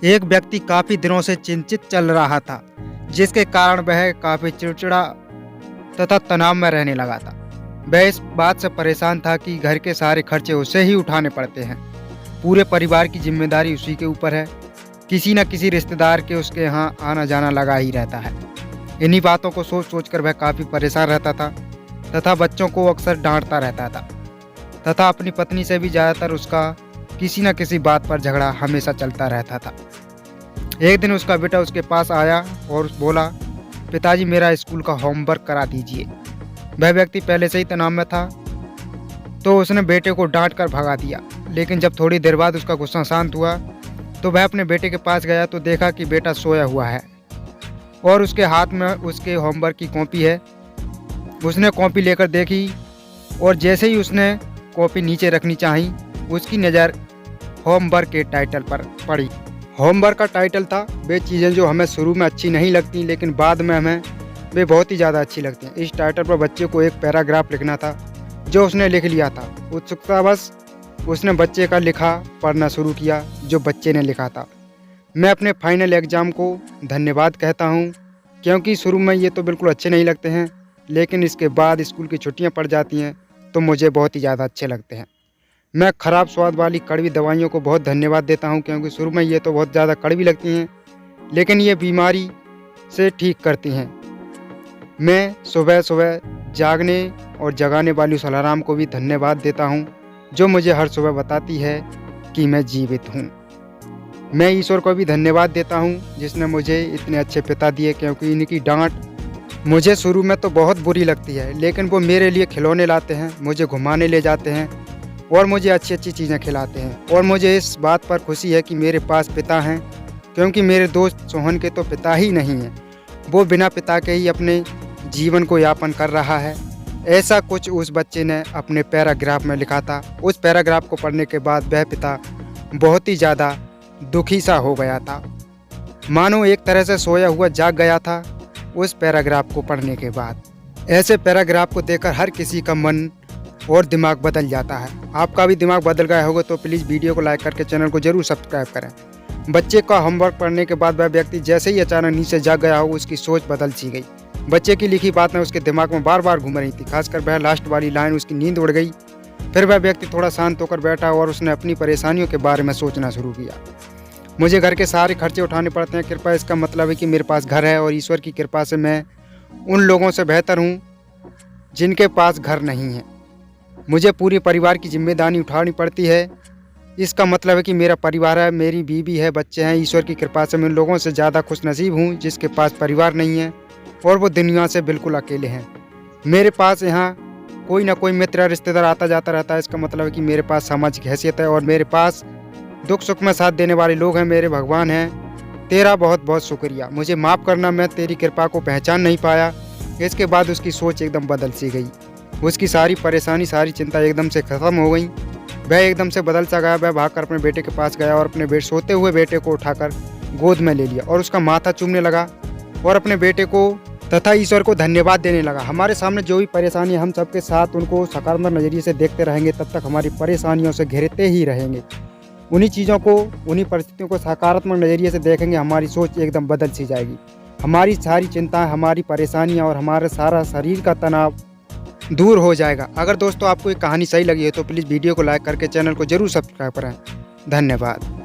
एक व्यक्ति काफ़ी दिनों से चिंतित चल रहा था, जिसके कारण वह काफ़ी चिड़चिड़ा तथा तनाव में रहने लगा था। वह इस बात से परेशान था कि घर के सारे खर्चे उसे ही उठाने पड़ते हैं। पूरे परिवार की जिम्मेदारी उसी के ऊपर है। किसी न किसी रिश्तेदार के उसके यहाँ आना जाना लगा ही रहता है। इन्हीं बातों को सोच सोच कर वह काफ़ी परेशान रहता था तथा बच्चों को अक्सर डांटता रहता था तथा अपनी पत्नी से भी ज़्यादातर उसका किसी न किसी बात पर झगड़ा हमेशा चलता रहता था। एक दिन उसका बेटा उसके पास आया और बोला, पिताजी मेरा स्कूल का होमवर्क करा दीजिए। वह व्यक्ति पहले से ही तनाव में था, तो उसने बेटे को डांट कर भगा दिया। लेकिन जब थोड़ी देर बाद उसका गुस्सा शांत हुआ तो वह अपने बेटे के पास गया तो देखा कि बेटा सोया हुआ है और उसके हाथ में उसके होमवर्क की कॉपी है। उसने कॉपी लेकर देखी और जैसे ही उसने कॉपी नीचे रखनी चाही, उसकी नज़र होमवर्क के टाइटल पर पड़ी। होमवर्क का टाइटल था वे चीज़ें जो हमें शुरू में अच्छी नहीं लगती लेकिन बाद में हमें वे बहुत ही ज़्यादा अच्छी लगती हैं। इस टाइटल पर बच्चे को एक पैराग्राफ लिखना था जो उसने लिख लिया था। उत्सुकतावश उसने बच्चे का लिखा पढ़ना शुरू किया जो बच्चे ने लिखा था। मैं अपने फाइनल एग्ज़ाम को धन्यवाद कहता हूँ, क्योंकि शुरू में ये तो बिल्कुल अच्छे नहीं लगते हैं, लेकिन इसके बाद स्कूल की छुट्टियाँ पड़ जाती हैं तो मुझे बहुत ही ज़्यादा अच्छे लगते हैं। मैं ख़राब स्वाद वाली कड़वी दवाइयों को बहुत धन्यवाद देता हूँ, क्योंकि शुरू में ये तो बहुत ज़्यादा कड़वी लगती हैं, लेकिन ये बीमारी से ठीक करती हैं। मैं सुबह सुबह जागने और जगाने वाली उस अलार्म को भी धन्यवाद देता हूँ, जो मुझे हर सुबह बताती है कि मैं जीवित हूँ। मैं ईश्वर को भी धन्यवाद देता हूँ, जिसने मुझे इतने अच्छे पिता दिए, क्योंकि इनकी डांट मुझे शुरू में तो बहुत बुरी लगती है, लेकिन वो मेरे लिए खिलौने लाते हैं, मुझे घुमाने ले जाते हैं और मुझे अच्छी अच्छी चीज़ें खिलाते हैं। और मुझे इस बात पर खुशी है कि मेरे पास पिता हैं, क्योंकि मेरे दोस्त सोहन के तो पिता ही नहीं हैं। वो बिना पिता के ही अपने जीवन को यापन कर रहा है। ऐसा कुछ उस बच्चे ने अपने पैराग्राफ में लिखा था। उस पैराग्राफ को पढ़ने के बाद वह पिता बहुत ही ज़्यादा दुखी सा हो गया था, मानो एक तरह से सोया हुआ जाग गया था उस पैराग्राफ को पढ़ने के बाद। ऐसे पैराग्राफ को देखकर हर किसी का मन और दिमाग बदल जाता है। आपका भी दिमाग बदल गया होगा तो प्लीज़ वीडियो को लाइक करके चैनल को जरूर सब्सक्राइब करें। बच्चे का होमवर्क पढ़ने के बाद वह व्यक्ति जैसे ही अचानक नीचे जाग गया हो, उसकी सोच बदल सी गई। बच्चे की लिखी बात में उसके दिमाग में बार बार घूम रही थी, खासकर वह लास्ट वाली लाइन, उसकी नींद उड़ गई। फिर वह व्यक्ति थोड़ा शांत होकर बैठा और उसने अपनी परेशानियों के बारे में सोचना शुरू किया। मुझे घर के सारे खर्चे उठाने पड़ते हैं, कृपया इसका मतलब है कि मेरे पास घर है और ईश्वर की कृपा से मैं उन लोगों से बेहतर हूँ जिनके पास घर नहीं है। मुझे पूरे परिवार की जिम्मेदारी उठानी पड़ती है। इसका मतलब है कि मेरा परिवार है, मेरी बीवी है, बच्चे हैं। ईश्वर की कृपा से मैं उन लोगों से ज़्यादा खुशनसीब हूँ जिसके पास परिवार नहीं है और वो दुनिया से बिल्कुल अकेले हैं। मेरे पास यहाँ कोई ना कोई मित्र रिश्तेदार आता जाता रहता है। इसका मतलब है कि मेरे पास सामाजिक हैसियत है और मेरे पास दुख सुख में साथ देने वाले लोग हैं। मेरे भगवान हैं, तेरा बहुत बहुत शुक्रिया। मुझे माफ़ करना, मैं तेरी कृपा को पहचान नहीं पाया। इसके बाद उसकी सोच एकदम बदल सी गई। उसकी सारी परेशानी, सारी चिंता एकदम से ख़त्म हो गई। वह एकदम से बदल सा गया। वह भागकर अपने बेटे के पास गया और अपने सोते हुए बेटे को उठाकर गोद में ले लिया और उसका माथा चूमने लगा और अपने बेटे को तथा ईश्वर को धन्यवाद देने लगा। हमारे सामने जो भी परेशानी है, हम सबके साथ उनको सकारात्मक नज़रिए से देखते रहेंगे, तब तक हमारी परेशानियों से घिरते ही रहेंगे। उन्हीं चीज़ों को, उन्हीं परिस्थितियों को सकारात्मक नज़रिए से देखेंगे, हमारी सोच एकदम बदल सी जाएगी। हमारी सारी चिंताएं, हमारी परेशानियां और हमारा सारा शरीर का तनाव दूर हो जाएगा। अगर दोस्तों आपको ये कहानी सही लगी है तो प्लीज़ वीडियो को लाइक करके चैनल को जरूर सब्सक्राइब करें। धन्यवाद।